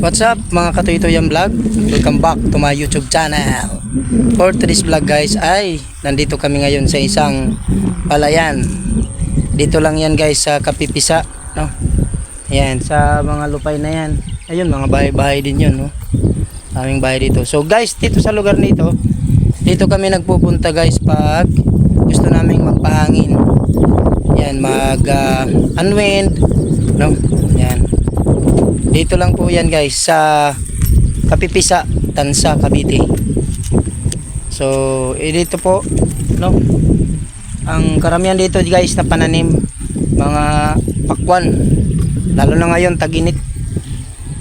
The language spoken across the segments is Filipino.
What's up mga Katoy-Toyan Vlog? Welcome back to my YouTube channel. For today's vlog guys ay nandito kami ngayon sa isang palayan. Dito lang yan guys sa Kapipisa, no? Ayan, sa mga lupay na yan. Ayun, mga bahay-bahay din yun, no? Aming bahay dito. So guys, dito sa lugar nito, dito kami nagpupunta guys pag gusto naming magpahangin. Yan, unwind, no? Yan. Dito lang po yan guys sa Kapipisa, Tansa, Cavite. So dito po, no, ang karamihan dito guys na pananim mga pakwan, lalo na ngayon tag-init.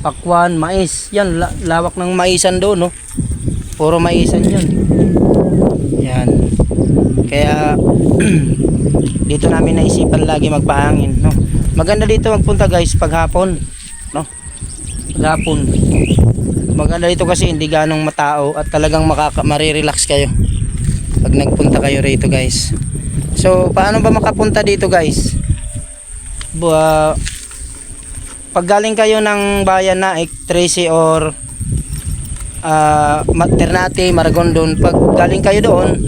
Pakwan, mais, yan lawak ng maisan doon, no, puro maisan yun. Yan, kaya dito namin naisipan lagi magpahangin, no. Maganda dito magpunta guys paghapon, no, paghapon maganda dito kasi hindi ganong matao at talagang marirelax kayo pag nagpunta kayo rito guys. So paano ba makapunta dito guys? Pag galing kayo ng bayan na Tracy or Ternate, Maragondon, pag galing kayo doon,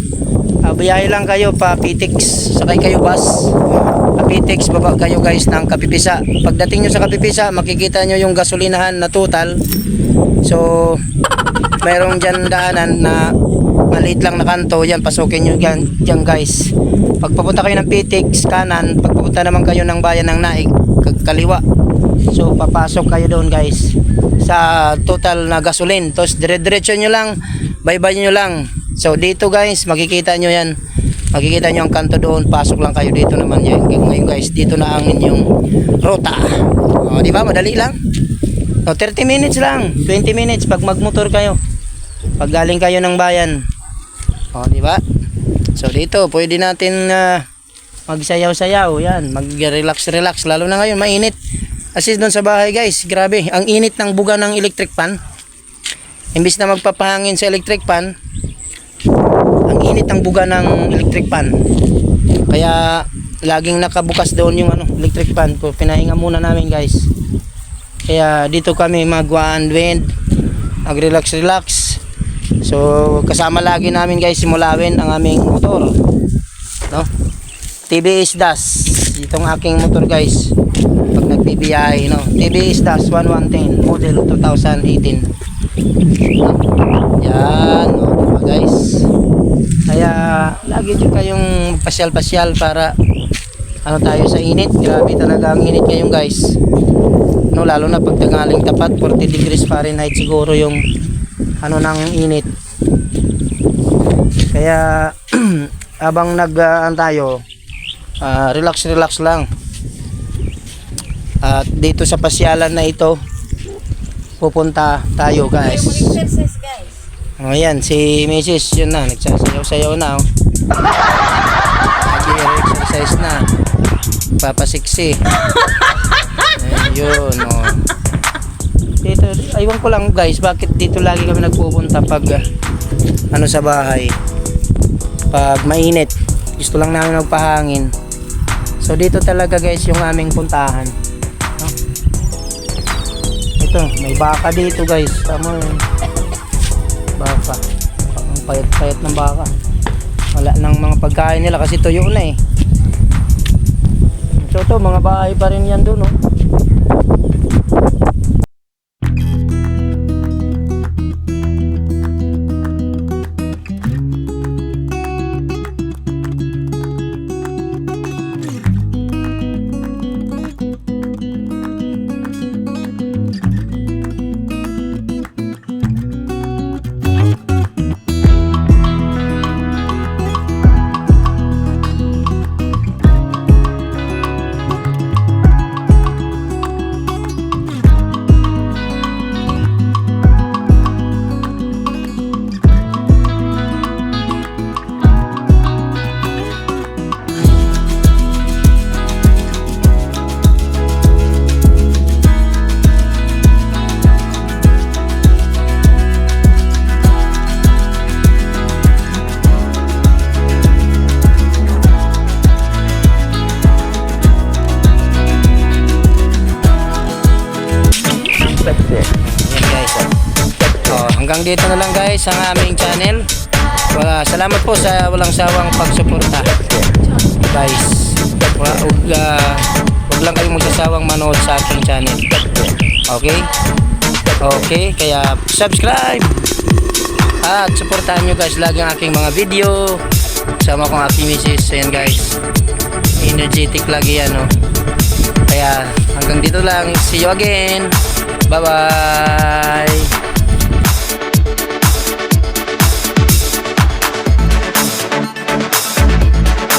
biyahe lang kayo pa Pitix, sakay kayo bus Pitix, baba kayo guys ng Kapipisa. Pagdating nyo sa Kapipisa, makikita nyo yung gasolinahan na Total. So mayroong dyan daanan na maliit lang na kanto, yan pasukin nyo dyan guys. Pagpapunta kayo ng Pitix, kanan. Pagpapunta naman kayo ng bayan ng Naik, kaliwa. So papasok kayo doon guys sa Total na gasolin. Tapos dire-diretso nyo lang, bye-bye nyo lang. So dito guys, makikita nyo yan. Makikita nyo ang kanto doon, pasok lang kayo dito naman yan. Ngayon guys, dito na ang inyong ruta. O, di ba? Madali lang. No, 30 minutes lang, 20 minutes pag magmotor kayo. Pag galing kayo ng bayan. O, di ba? So dito, pwede natin magsayaw-sayaw, yan, mag-relax-relax lalo na ngayon, mainit. Kasi doon sa bahay guys, grabe, ang init ng buga ng electric fan. Imbis na magpapahangin sa electric fan, ang init ng buga ng electric fan. Kaya laging nakabukas doon yung electric fan ko. Pinahinga muna namin guys. Kaya dito kami mag-unwind, mag-relax-relax. So kasama lagi namin guys si Mulawin, ang aming motor, no? TVS Das, itong aking motor guys pag nagbibiyahe, no? TVS Das 1110 model 2018. Yan, no, diba guys? Kaya lagi din kayong pasyal-pasyal para tayo sa init. Grabe talaga ang init ngayon guys, no, lalo na pag tangaling tapat 40 degrees Fahrenheit siguro yung ng init. Kaya habang tayo, relax lang. At dito sa pasyalan na ito pupunta tayo guys. O yan, si Mrs. yun na, nagsasayaw-sayaw na, oh. Nag-exercise na, papasiksi. Ayun, oh. Dito, aywan ko lang guys, bakit dito lagi kami nagpupunta pag sa bahay, pag mainit, gusto lang namin magpahangin. So dito talaga guys yung aming puntahan, no? Ito, may baka dito guys, tama yun. Baka, ang payat-payat ng baka, wala nang mga pagkain nila kasi tuyo na eh. So ito, mga bahay pa rin yan doon, no? Yan guys. Hanggang dito na lang guys ang aming channel. Salamat po sa walang sawang pagsuporta. Guys, huwag lang kayong magsasawang manood sa aking channel. Okay? Okay, kaya subscribe at supportahan nyo guys lagi ang aking mga video. Sama kong aking misis. Ayan guys, energetic lagi yan, no? Kaya hanggang dito lang. See you again. Bye bye.